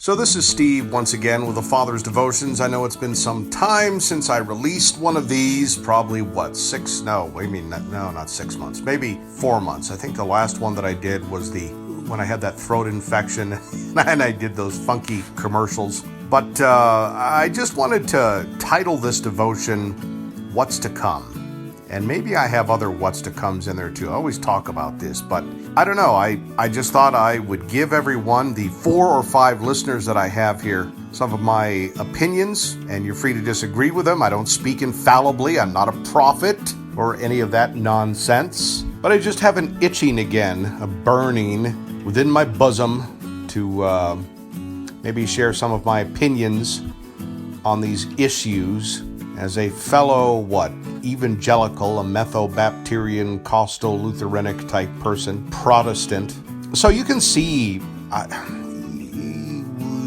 So this is Steve once again with the Father's Devotions. I know it's been some time since I released one of these, probably not 6 months, maybe 4 months. I think the last one that I did was when I had that throat infection and I did those funky commercials. But I just wanted to title this devotion, What's to Come. And maybe I have other what's to comes in there too. I always talk about this, but I don't know. I just thought I would give everyone, the 4 or 5 listeners that I have here, some of my opinions, and you're free to disagree with them. I don't speak infallibly. I'm not a prophet or any of that nonsense. But I just have an itching again, a burning within my bosom to maybe share some of my opinions on these issues as a fellow, evangelical, a Metho-Baptirian, Costo-Lutheranic type person, Protestant. So you can see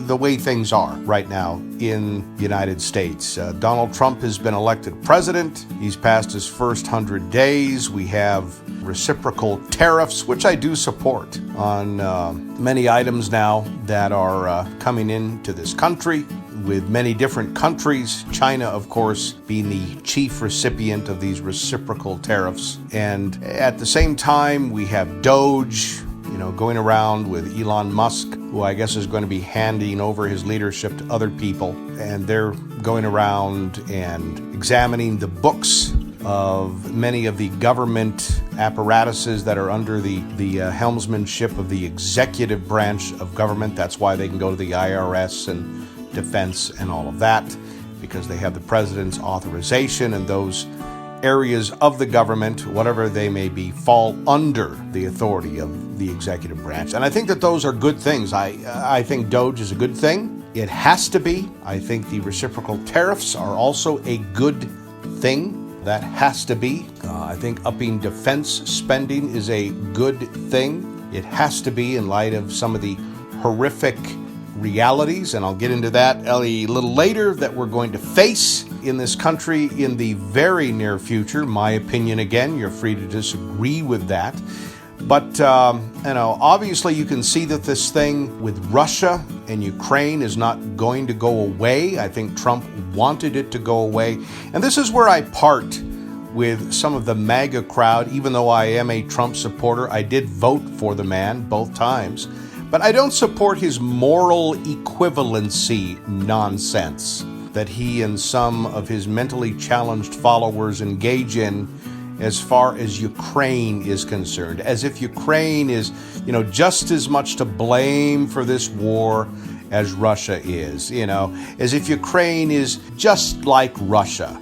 the way things are right now in the United States. Donald Trump has been elected president. He's passed his first 100 days. We have reciprocal tariffs, which I do support, on many items now that are coming into this country, with many different countries, China, of course, being the chief recipient of these reciprocal tariffs. And at the same time, we have Doge, going around with Elon Musk, who I guess is going to be handing over his leadership to other people. And they're going around and examining the books of many of the government apparatuses that are under the helmsmanship of the executive branch of government. That's why they can go to the IRS and defense and all of that, because they have the president's authorization, and those areas of the government, whatever they may be, fall under the authority of the executive branch. And I think that those are good things. I think Doge is a good thing. It has to be. I think the reciprocal tariffs are also a good thing. That has to be. I think upping defense spending is a good thing. It has to be, in light of some of the horrific realities, and I'll get into that a little later, that we're going to face in this country in the very near future. My opinion, again, you're free to disagree with that. But, obviously you can see that this thing with Russia and Ukraine is not going to go away. I think Trump wanted it to go away. And this is where I part with some of the MAGA crowd. Even though I am a Trump supporter, I did vote for the man both times. But I don't support his moral equivalency nonsense that he and some of his mentally challenged followers engage in as far as Ukraine is concerned. As if Ukraine is, just as much to blame for this war as Russia is, as if Ukraine is just like Russia.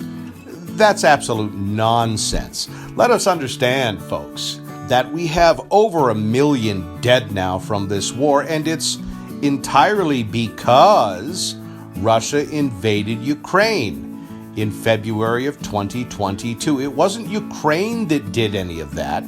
That's absolute nonsense. Let us understand, folks, that we have over 1 million dead now from this war, and it's entirely because Russia invaded Ukraine in February of 2022. It wasn't Ukraine that did any of that.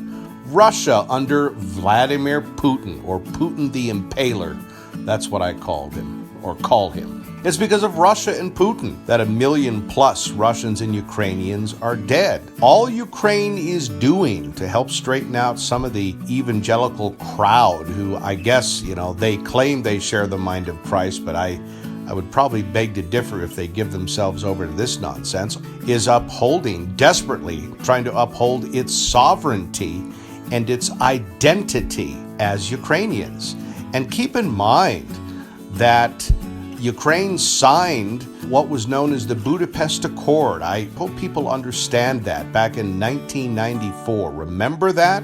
Russia under Vladimir Putin, or Putin the Impaler. That's what I called him, or call him. It's because of Russia and Putin that 1 million plus Russians and Ukrainians are dead. All Ukraine is doing to help straighten out some of the evangelical crowd who, I guess, they claim they share the mind of Christ, but I would probably beg to differ if they give themselves over to this nonsense, is desperately trying to uphold its sovereignty and its identity as Ukrainians. And keep in mind that Ukraine signed what was known as the Budapest Accord. I hope people understand that, back in 1994. Remember that?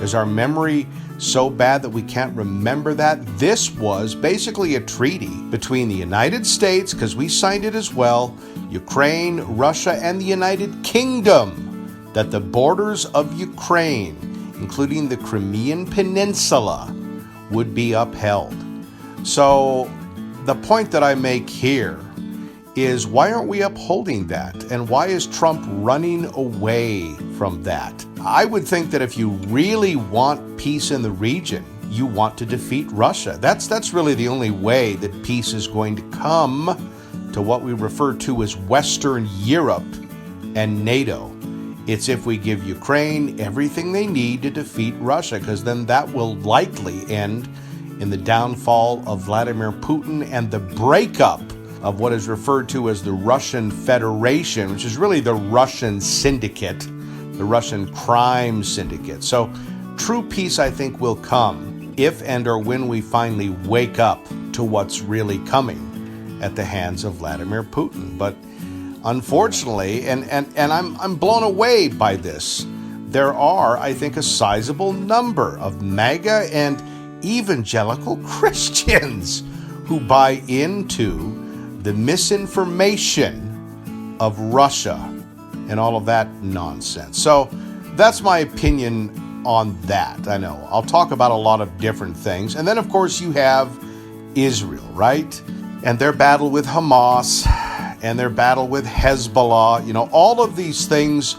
Is our memory so bad that we can't remember that? This was basically a treaty between the United States, because we signed it as well, Ukraine, Russia, and the United Kingdom, that the borders of Ukraine, including the Crimean Peninsula, would be upheld. So the point that I make here is, why aren't we upholding that? And why is Trump running away from that? I would think that if you really want peace in the region, you want to defeat Russia. That's really the only way that peace is going to come to what we refer to as Western Europe and NATO. It's if we give Ukraine everything they need to defeat Russia, because then that will likely end in the downfall of Vladimir Putin and the breakup of what is referred to as the Russian Federation, which is really the Russian syndicate, the Russian crime syndicate. So true peace, I think, will come if and or when we finally wake up to what's really coming at the hands of Vladimir Putin. But unfortunately, and I'm blown away by this, there are, I think, a sizable number of MAGA and evangelical Christians who buy into the misinformation of Russia and all of that nonsense. So that's my opinion on that. I know I'll talk about a lot of different things. And then, of course, you have Israel, right? And their battle with Hamas and their battle with Hezbollah. You know, all of these things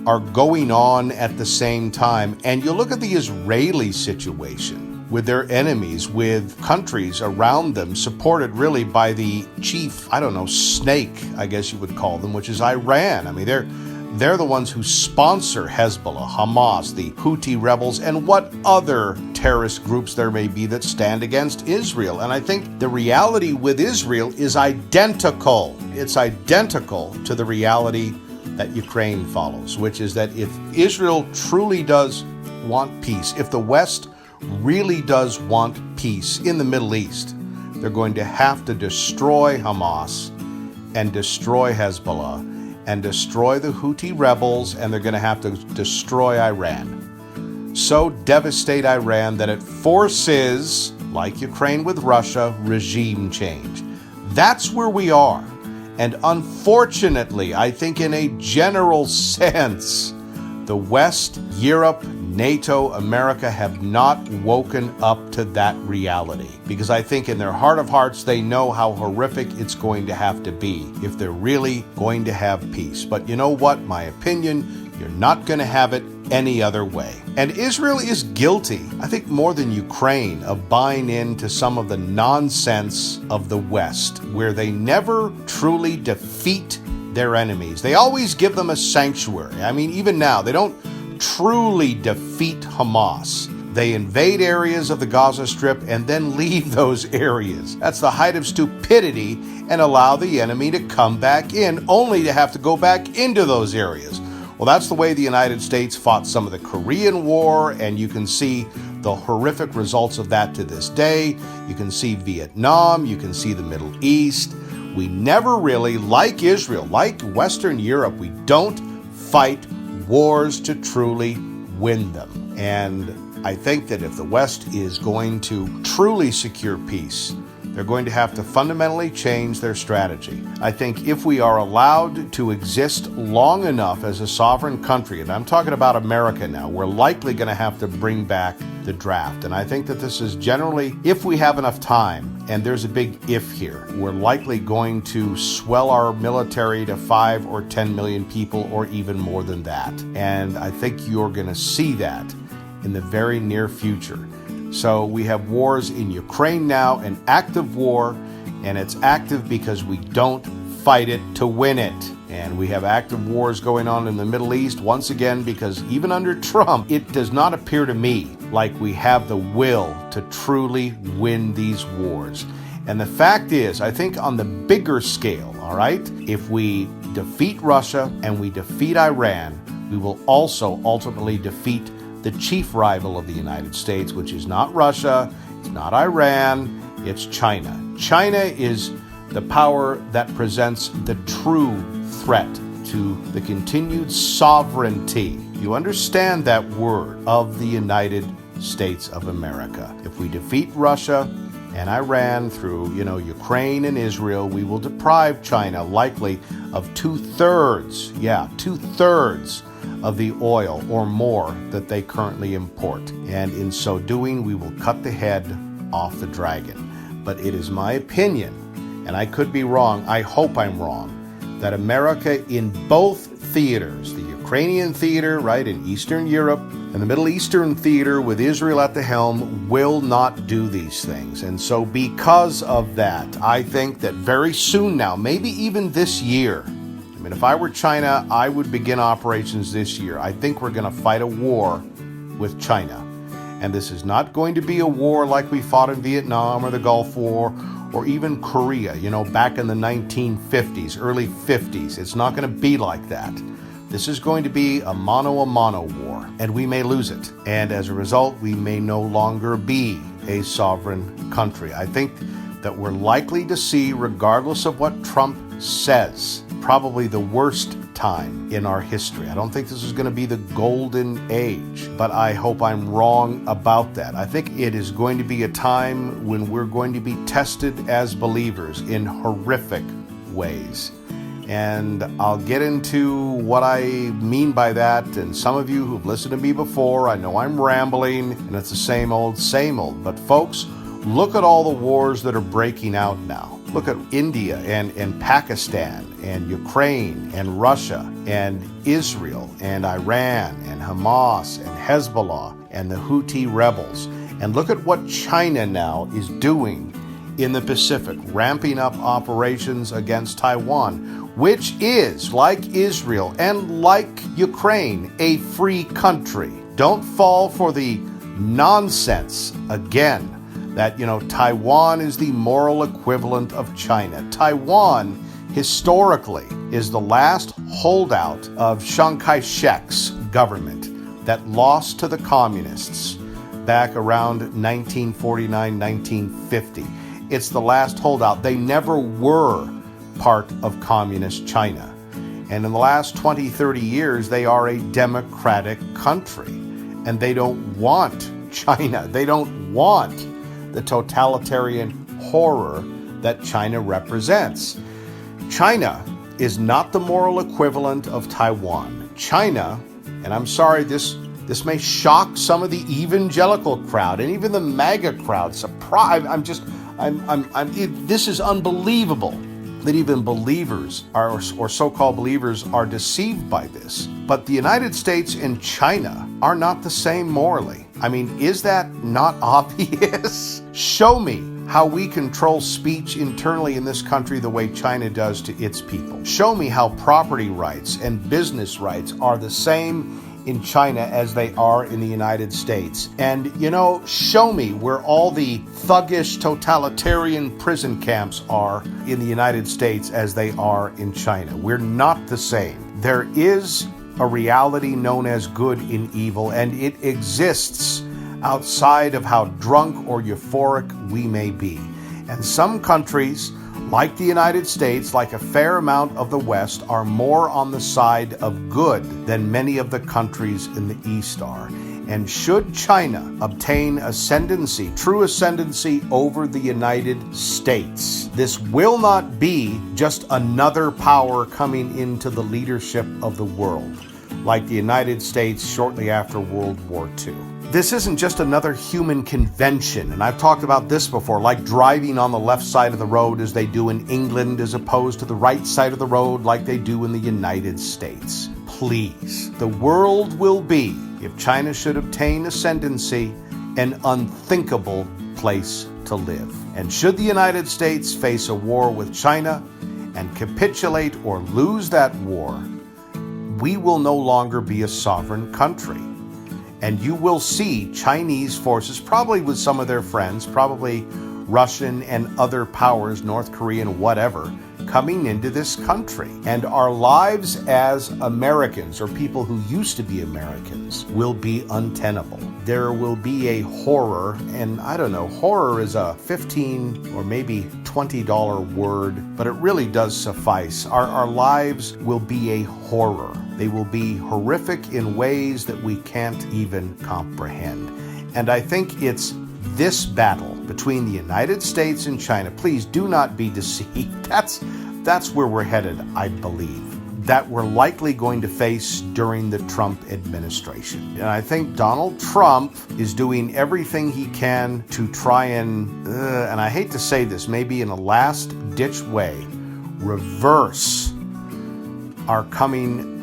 are going on at the same time. And you look at the Israeli situation with their enemies, with countries around them supported really by the chief, snake, I guess you would call them, which is Iran. I mean, they're the ones who sponsor Hezbollah, Hamas, the Houthi rebels, and what other terrorist groups there may be that stand against Israel. And I think the reality with Israel is identical. It's identical to the reality that Ukraine follows, which is that if Israel truly does want peace, if the West really does want peace in the Middle East, they're going to have to destroy Hamas and destroy Hezbollah and destroy the Houthi rebels, and they're going to have to destroy Iran. So devastate Iran that it forces, like Ukraine with Russia, regime change. That's where we are. And unfortunately, I think in a general sense, the West, Europe, NATO, America have not woken up to that reality. Because I think in their heart of hearts, they know how horrific it's going to have to be if they're really going to have peace. But you know what? My opinion, you're not going to have it any other way. And Israel is guilty, I think more than Ukraine, of buying into some of the nonsense of the West, where they never truly defeat their enemies. They always give them a sanctuary. I mean, even now, they don't truly defeat Hamas. They invade areas of the Gaza Strip and then leave those areas. That's the height of stupidity, and allow the enemy to come back in, only to have to go back into those areas. Well, that's the way the United States fought some of the Korean War, and you can see the horrific results of that to this day. You can see Vietnam, you can see the Middle East. We never really, like Israel, like Western Europe, we don't fight wars to truly win them. And I think that if the West is going to truly secure peace, they're going to have to fundamentally change their strategy. I think if we are allowed to exist long enough as a sovereign country, and I'm talking about America now, we're likely going to have to bring back the draft. And I think that this is generally, if we have enough time, and there's a big if here, we're likely going to swell our military to 5 or 10 million people, or even more than that. And I think you're going to see that in the very near future. So we have wars in Ukraine now, an active war, and it's active because we don't fight it to win it. And we have active wars going on in the Middle East, once again, because even under Trump, it does not appear to me like we have the will to truly win these wars. And the fact is, I think on the bigger scale, all right, if we defeat Russia and we defeat Iran, we will also ultimately defeat the chief rival of the United States, which is not Russia, it's not Iran, it's China. China is the power that presents the true threat to the continued sovereignty. You understand that word of the United States of America. If we defeat Russia and Iran through, Ukraine and Israel, we will deprive China likely of two-thirds of the oil or more that they currently import. And in so doing, we will cut the head off the dragon. But it is my opinion, and I could be wrong, I hope I'm wrong, that America in both theaters, the Ukrainian theater, right, in Eastern Europe, and the Middle Eastern theater with Israel at the helm, will not do these things. And so because of that, I think that very soon now, maybe even this year, if I were China, I would begin operations this year. I think we're going to fight a war with China. And this is not going to be a war like we fought in Vietnam or the Gulf War or even Korea, back in the 1950s, early 50s. It's not going to be like that. This is going to be a mano war, and we may lose it. And as a result, we may no longer be a sovereign country. I think that we're likely to see, regardless of what Trump says, probably the worst time in our history. I don't think this is going to be the golden age, but I hope I'm wrong about that. I think it is going to be a time when we're going to be tested as believers in horrific ways. And I'll get into what I mean by that. And some of you who've listened to me before, I know I'm rambling and it's the same old, same old. But folks, look at all the wars that are breaking out now. Look at India and Pakistan and Ukraine and Russia and Israel and Iran and Hamas and Hezbollah and the Houthi rebels. And look at what China now is doing in the Pacific, ramping up operations against Taiwan, which is, like Israel and like Ukraine, a free country. Don't fall for the nonsense again that, Taiwan is the moral equivalent of China. Taiwan, historically, is the last holdout of Chiang Kai-shek's government that lost to the communists back around 1949, 1950. It's the last holdout. They never were part of communist China. And in the last 20, 30 years, they are a democratic country. And they don't want China. They don't want the totalitarian horror that China represents. China is not the moral equivalent of Taiwan. China, and I'm sorry, this may shock some of the evangelical crowd and even the MAGA crowd. This is unbelievable that even believers or so-called believers are deceived by this. But the United States and China are not the same morally. Is that not obvious? Show me how we control speech internally in this country the way China does to its people. Show me how property rights and business rights are the same in China as they are in the United States. And, show me where all the thuggish totalitarian prison camps are in the United States as they are in China. We're not the same. There is a reality known as good and evil, and it exists outside of how drunk or euphoric we may be. And some countries, like the United States, like a fair amount of the West, are more on the side of good than many of the countries in the East are. And should China obtain ascendancy, true ascendancy over the United States, this will not be just another power coming into the leadership of the world, like the United States shortly after World War II. This isn't just another human convention, and I've talked about this before, like driving on the left side of the road as they do in England as opposed to the right side of the road like they do in the United States. Please, the world will be, if China should obtain ascendancy, an unthinkable place to live. And should the United States face a war with China and capitulate or lose that war, we will no longer be a sovereign country. And you will see Chinese forces, probably with some of their friends, probably Russian and other powers, North Korean, whatever, coming into this country. And our lives as Americans, or people who used to be Americans, will be untenable. There will be a horror, and I don't know, horror is a $15 or maybe $20 word, but it really does suffice. Our lives will be a horror. They will be horrific in ways that we can't even comprehend. And I think it's this battle between the United States and China. Please do not be deceived. That's where we're headed, I believe, that we're likely going to face during the Trump administration. And I think Donald Trump is doing everything he can to try and I hate to say this, maybe in a last-ditch way, reverse our coming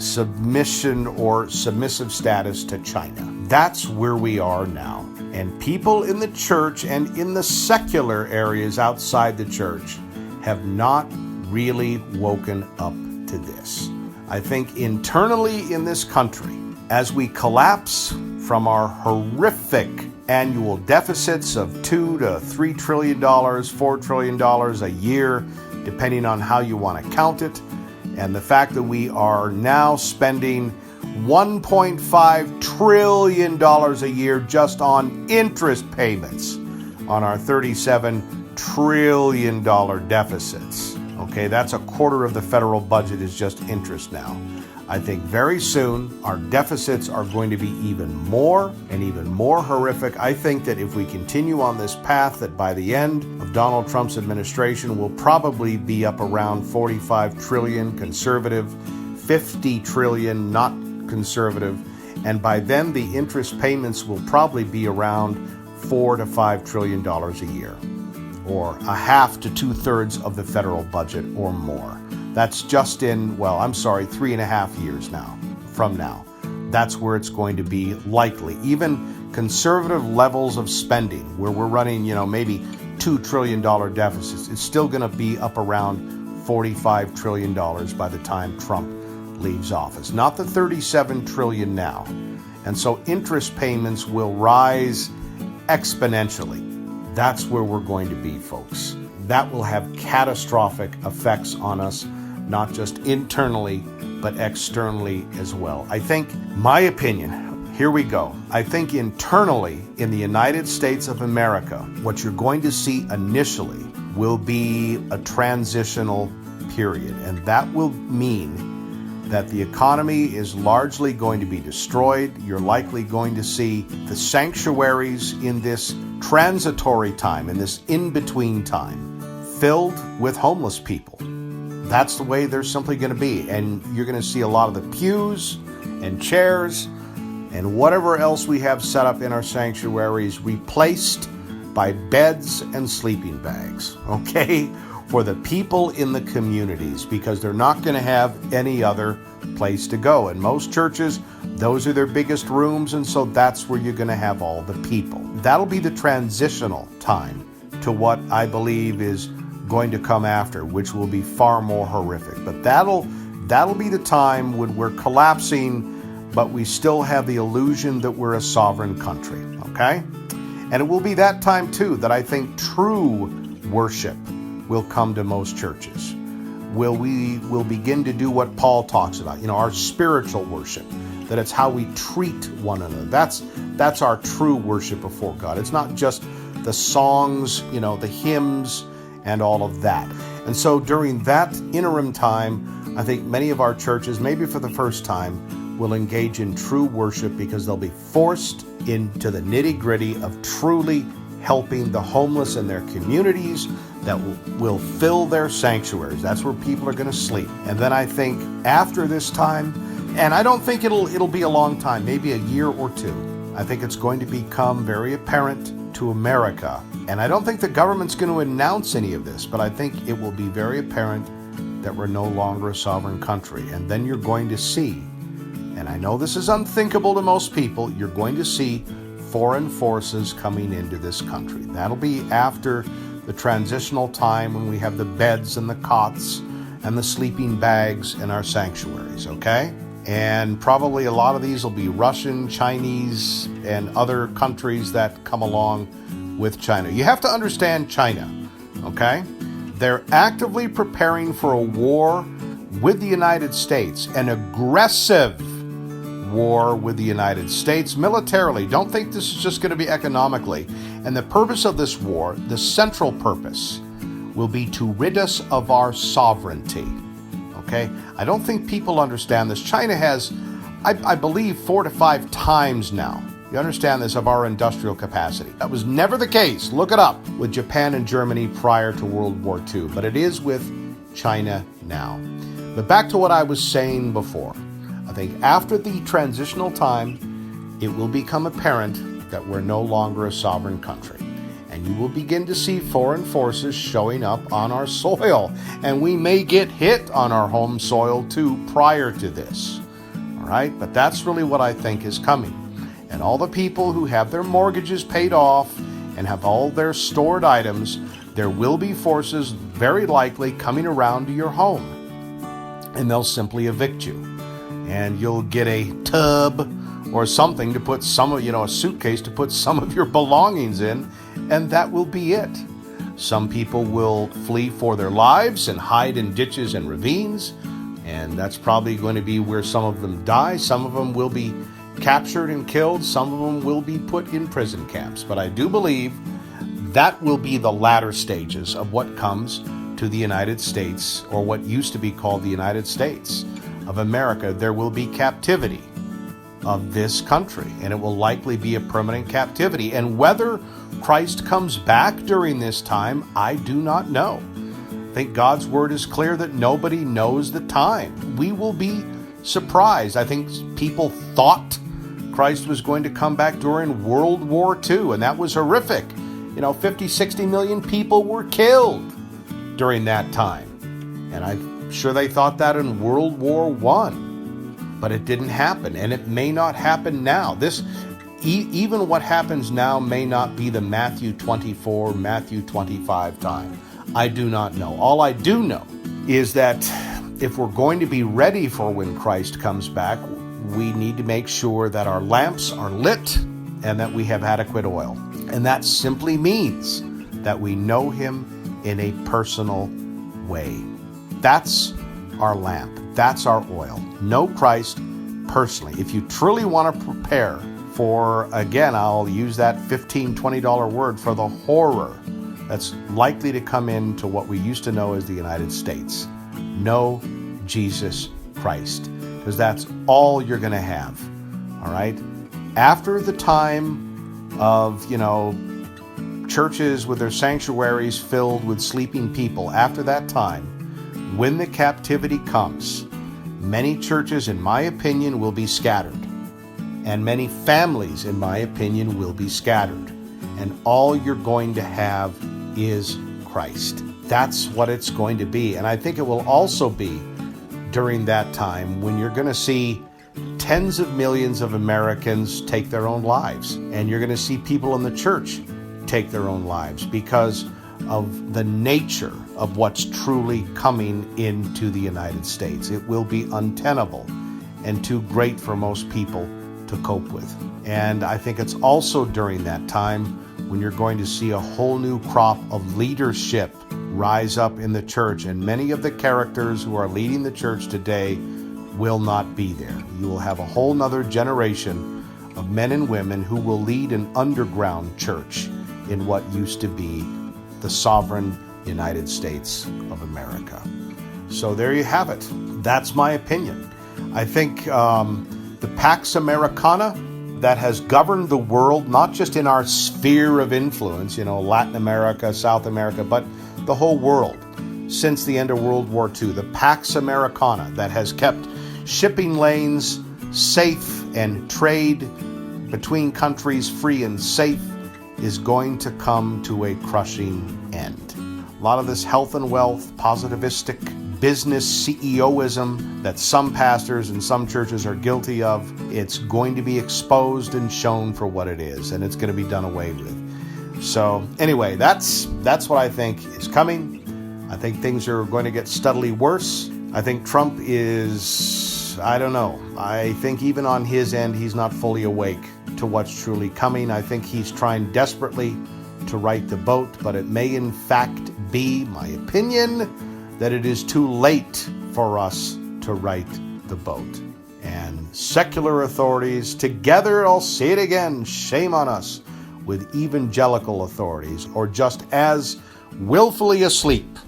submission or submissive status to China. That's where we are now. And people in the church and in the secular areas outside the church have not really woken up to this. I think internally in this country, as we collapse from our horrific annual deficits of $2 to $3 trillion, $4 trillion a year, depending on how you want to count it, and the fact that we are now spending $1.5 trillion a year just on interest payments on our $37 trillion deficits. Okay, that's a quarter of the federal budget is just interest now. I think very soon our deficits are going to be even more and even more horrific. I think that if we continue on this path, that by the end of Donald Trump's administration, we'll probably be up around 45 trillion conservative, 50 trillion not conservative, and by then the interest payments will probably be around $4 to $5 trillion a year, or a half to 2/3 of the federal budget or more. That's just in, 3.5 years now from now. That's where it's going to be likely. Even conservative levels of spending, where we're running, maybe $2 trillion deficits, it's still going to be up around $45 trillion by the time Trump leaves office. Not the $37 trillion now. And so interest payments will rise exponentially. That's where we're going to be, folks. That will have catastrophic effects on us, not just internally, but externally as well. I think, my opinion, here we go. I think internally in the United States of America, what you're going to see initially will be a transitional period. And that will mean that the economy is largely going to be destroyed. You're likely going to see the sanctuaries in this transitory time, in this in-between time, filled with homeless people. That's the way they're simply going to be. And you're going to see a lot of the pews and chairs and whatever else we have set up in our sanctuaries replaced by beds and sleeping bags, okay? For the people in the communities, because they're not going to have any other place to go. In most churches, those are their biggest rooms, and so that's where you're going to have all the people. That'll be the transitional time to what I believe is going to come after, which will be far more horrific. But that'll be the time when we're collapsing, but we still have the illusion that we're a sovereign country, okay? And it will be that time, too, that I think true worship will come to most churches. We will begin to do what Paul talks about, our spiritual worship, that it's how we treat one another. That's our true worship before God. It's not just the songs, the hymns and all of that. And so during that interim time, I think many of our churches, maybe for the first time, will engage in true worship because they'll be forced into the nitty-gritty of truly helping the homeless in their communities that will fill their sanctuaries. That's where people are going to sleep. And then I think after this time, and I don't think it'll be a long time, maybe a year or two, I think it's going to become very apparent to America. And I don't think the government's going to announce any of this, but I think it will be very apparent that we're no longer a sovereign country. And then you're going to see, and I know this is unthinkable to most people, you're going to see foreign forces coming into this country. That'll be after the transitional time when we have the beds and the cots and the sleeping bags in our sanctuaries, okay? And probably a lot of these will be Russian, Chinese, and other countries that come along with China. You have to understand China, okay? They're actively preparing for a war with the United States, an aggressive war with the United States militarily. Don't think this is just going to be economically. And the purpose of this war, the central purpose, will be to rid us of our sovereignty. Okay? I don't think people understand this. China has, I believe, 4 to 5 times now, you understand this, of our industrial capacity. That was never the case. Look it up with Japan and Germany prior to World War II. But it is with China now. But back to what I was saying before. I think after the transitional time, it will become apparent that we're no longer a sovereign country. And you will begin to see foreign forces showing up on our soil. And we may get hit on our home soil too prior to this. All right? But that's really what I think is coming. And all the people who have their mortgages paid off and have all their stored items, there will be forces very likely coming around to your home. And they'll simply evict you. And you'll get a tub or something to put some of, a suitcase to put some of your belongings in, and that will be it. Some people will flee for their lives and hide in ditches and ravines, and that's probably going to be where some of them die. Some of them will be captured and killed. Some of them will be put in prison camps. But I do believe that will be the latter stages of what comes to the United States, or what used to be called the United States of America. There will be captivity of this country, and it will likely be a permanent captivity. And whether Christ comes back during this time, I do not know. I think God's word is clear that nobody knows the time. We will be surprised. I think people thought Christ was going to come back during World War II, and that was horrific. 50, 60 million people were killed during that time. And I'm sure they thought that in World War I, but it didn't happen, and it may not happen now. Even what happens now may not be the Matthew 24, Matthew 25 time. I do not know. All I do know is that if we're going to be ready for when Christ comes back, we need to make sure that our lamps are lit and that we have adequate oil. And that simply means that we know him in a personal way. That's our lamp. That's our oil. Know Christ personally. If you truly want to prepare for, again, I'll use that $15, $20 word, for the horror that's likely to come into what we used to know as the United States. Know Jesus Christ, because that's all you're going to have. All right? After the time of, churches with their sanctuaries filled with sleeping people, after that time, when the captivity comes, many churches, in my opinion, will be scattered. And many families, in my opinion, will be scattered. And all you're going to have is Christ. That's what it's going to be. And I think it will also be during that time when you're going to see tens of millions of Americans take their own lives. And you're going to see people in the church take their own lives because of the nature of what's truly coming into the United States. It will be untenable and too great for most people to cope with. And I think it's also during that time when you're going to see a whole new crop of leadership rise up in the church. And many of the characters who are leading the church today will not be there. You will have a whole nother generation of men and women who will lead an underground church in what used to be the sovereign United States of America. So there you have it. That's my opinion. I think the Pax Americana that has governed the world, not just in our sphere of influence, Latin America, South America, but the whole world since the end of World War II, the Pax Americana that has kept shipping lanes safe and trade between countries free and safe, is going to come to a crushing end. A lot of this health and wealth, positivistic business CEOism that some pastors and some churches are guilty of, it's going to be exposed and shown for what it is, and it's going to be done away with. So anyway, that's what I think is coming. I think things are going to get steadily worse. I think Trump is, I don't know. I think even on his end, he's not fully awake to what's truly coming. I think he's trying desperately to right the boat, but it may in fact be, my opinion, that it is too late for us to right the boat. And secular authorities, together, I'll say it again, shame on us, with evangelical authorities, or just as willfully asleep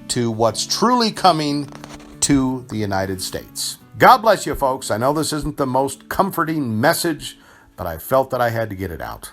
to what's truly coming to the United States. God bless you, folks. I know this isn't the most comforting message, but I felt that I had to get it out.